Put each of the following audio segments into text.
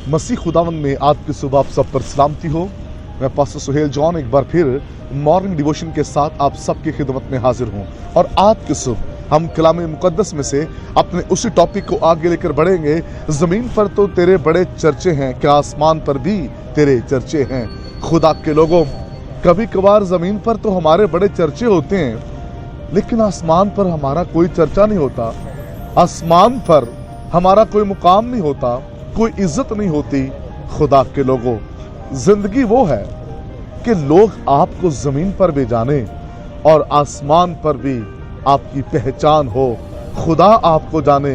मसीह खुदावन में आज की सुबह आप सब पर सलामती हो। मैं पास्टर सुहेल जॉन एक बार फिर मॉर्निंग डिवोशन के साथ आप सबकी खिदमत में हाजिर हूँ। और आज की सुबह हम कलाम मुकद्दस में से अपने उसी टॉपिक को आगे लेकर बढ़ेंगे। जमीन पर तो तेरे बड़े चर्चे हैं, क्या आसमान पर भी तेरे चर्चे हैं। खुदा के लोगों, कभी कभार जमीन पर तो हमारे बड़े चर्चे होते हैं, लेकिन आसमान पर हमारा कोई चर्चा नहीं होता। आसमान पर हमारा कोई मुकाम नहीं होता, कोई इज्जत नहीं होती। खुदा के लोगों, जिंदगी वो है कि लोग आपको जमीन पर भी जाने और आसमान पर भी आपकी पहचान हो, खुदा आपको जाने।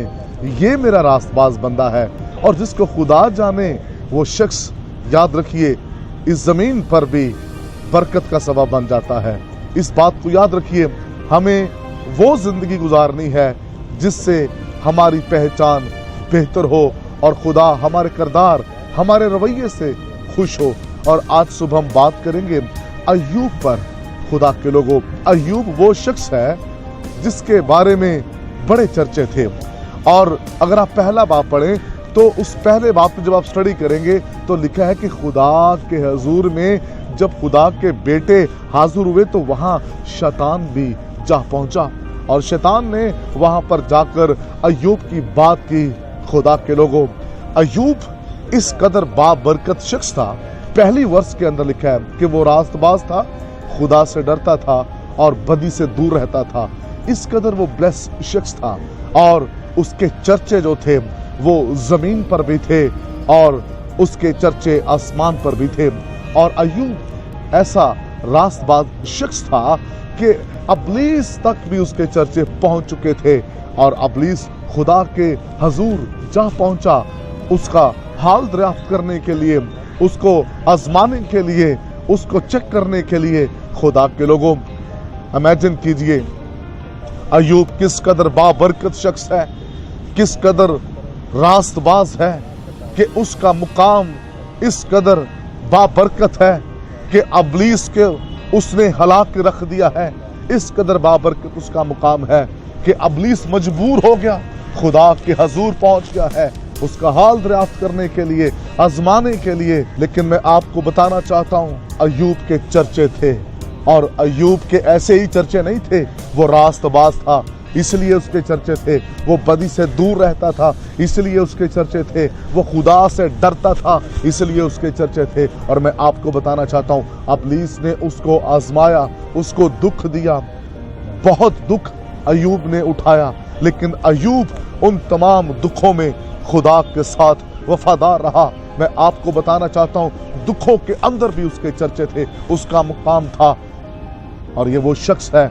ये मेरा रास्तबाज बंदा है। और जिसको खुदा जाने वो शख्स, याद रखिए, इस जमीन पर भी बरकत का सबब बन जाता है। इस बात को याद रखिए, हमें वो जिंदगी गुजारनी है जिससे हमारी पहचान बेहतर हो और खुदा हमारे किरदार, हमारे रवैये से खुश हो। और आज सुबह हम बात करेंगे अय्यूब पर। खुदा के लोगों, अय्यूब वो शख्स है जिसके बारे में बड़े चर्चे थे। और अगर आप पहला बाब पढ़ें तो उस पहले बाब को जब आप स्टडी करेंगे तो लिखा है कि खुदा के हजूर में जब खुदा के बेटे हाजिर हुए तो वहां शैतान भी जा पहुंचा और शैतान ने वहां पर जाकर अय्यूब की बात की। खुदा के लोगों, अय्यूब इस कदर बाबरकत शख्स था। पहली वर्ष के अंदर लिखा है कि वो रास्तबाज था, खुदा से डरता था और बदी से दूर रहता था। इस कदर वो ब्लेस शख्स था और उसके चर्चे जो थे वो जमीन पर भी थे और उसके चर्चे आसमान पर भी थे। और अय्यूब ऐसा रास्तबाज शख्स था कि अबलीस तक भी उसके चर्चे पहुंच चुके थे। और अबलीस खुदा के हजूर जा पहुंचा उसका हाल दरियाफ्त करने के लिए, उसको आजमाने के लिए, उसको चेक करने के लिए। खुदा के लोगों, इमेजिन कीजिए अय्यूब किस कदर बाबरकत शख्स है, किस कदर रास्तबाज है कि उसका मुकाम इस कदर बाबरकत है कि अबलीस के उसने हलाक रख दिया है। इस कदर बाबरकत उसका मुकाम है कि अबलीस मजबूर हो गया, खुदा के हजूर पहुंच गया है उसका हाल दरियाफ्त करने के लिए, आजमाने के लिए। लेकिन मैं आपको बताना चाहता हूं, अय्यूब के चर्चे थे और अय्यूब के ऐसे ही चर्चे नहीं थे। वो रास्तबाज था इसलिए उसके चर्चे थे, वो बदी से दूर रहता था इसलिए उसके चर्चे थे, वो खुदा से डरता था इसलिए उसके चर्चे थे। और मैं आपको बताना चाहता हूं, अबलीस ने उसको आजमाया, उसको दुख दिया, बहुत दुख अय्यूब ने उठाया, लेकिन अय्यूब उन तमाम दुखों में खुदा के साथ वफादार रहा। मैं आपको बताना चाहता हूं, दुखों के अंदर भी उसके चर्चे थे, उसका मुकाम था। और ये वो शख्स है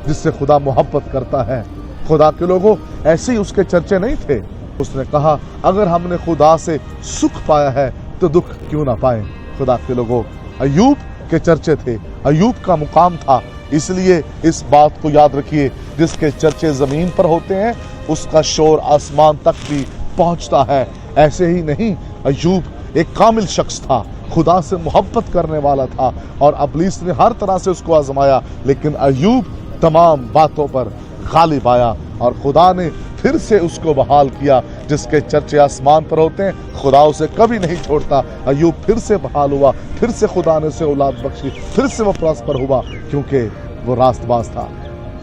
जिससे खुदा मोहब्बत करता है। खुदा के लोगों, ऐसे ही उसके चर्चे नहीं थे। उसने कहा, अगर हमने खुदा से सुख पाया है तो दुख क्यों ना पाए। खुदा के लोगों, अय्यूब के चर्चे थे, अय्यूब का मुकाम था। इसलिए इस बात को याद रखिए, जिसके चर्चे जमीन पर होते हैं उसका शोर आसमान तक भी पहुंचता है। ऐसे ही नहीं, अय्यूब एक कामिल शख्स था, खुदा से मोहब्बत करने वाला था और अबलीस ने हर तरह से उसको आजमाया, लेकिन अय्यूब तमाम बातों पर गालिब आया और खुदा ने फिर से उसको बहाल किया। जिसके चर्चे आसमान पर होते हैं खुदा उसे कभी नहीं छोड़ता। अय्यूब फिर से बहाल हुआ, फिर से खुदा ने उसे औलाद बख्शी, फिर से वो प्रॉस्पर हुआ, क्योंकि वो रास्तबाज था।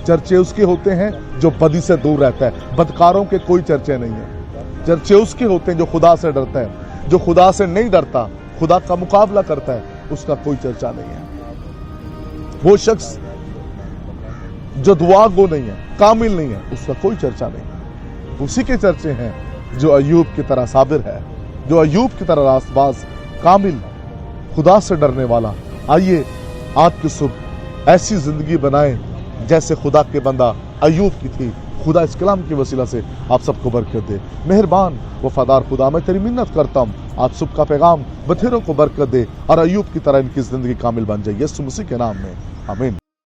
चर्चे उसके होते हैं जो बदी से दूर रहता है, बदकारों के कोई चर्चे नहीं है। चर्चे उसके होते हैं जो खुदा से डरता है, जो खुदा से नहीं डरता, खुदा का मुकाबला करता है, उसका कोई चर्चा नहीं है। वो शख्स जो दुआ गो नहीं है, कामिल नहीं है, उसका कोई चर्चा नहीं है। उसी के चर्चे हैं जो अय्यूब की तरह साबिर है, जो अय्यूब की तरह रास्तबाज, कामिल, खुदा से डरने वाला। आइए आज की सुबह ऐसी जिंदगी बनाएं जैसे खुदा के बंदा अय्यूब की थी। खुदा इस कलाम की वसीला से आप सबको बरकत दे। मेहरबान वफादार खुदा, मैं तेरी मिन्नत करता हूँ, आज सुबह का पैगाम बथेरों को बरकत दे और अय्यूब की तरह इनकी जिंदगी कामिल बन जाए। यीशु मसीह के नाम में, आमीन।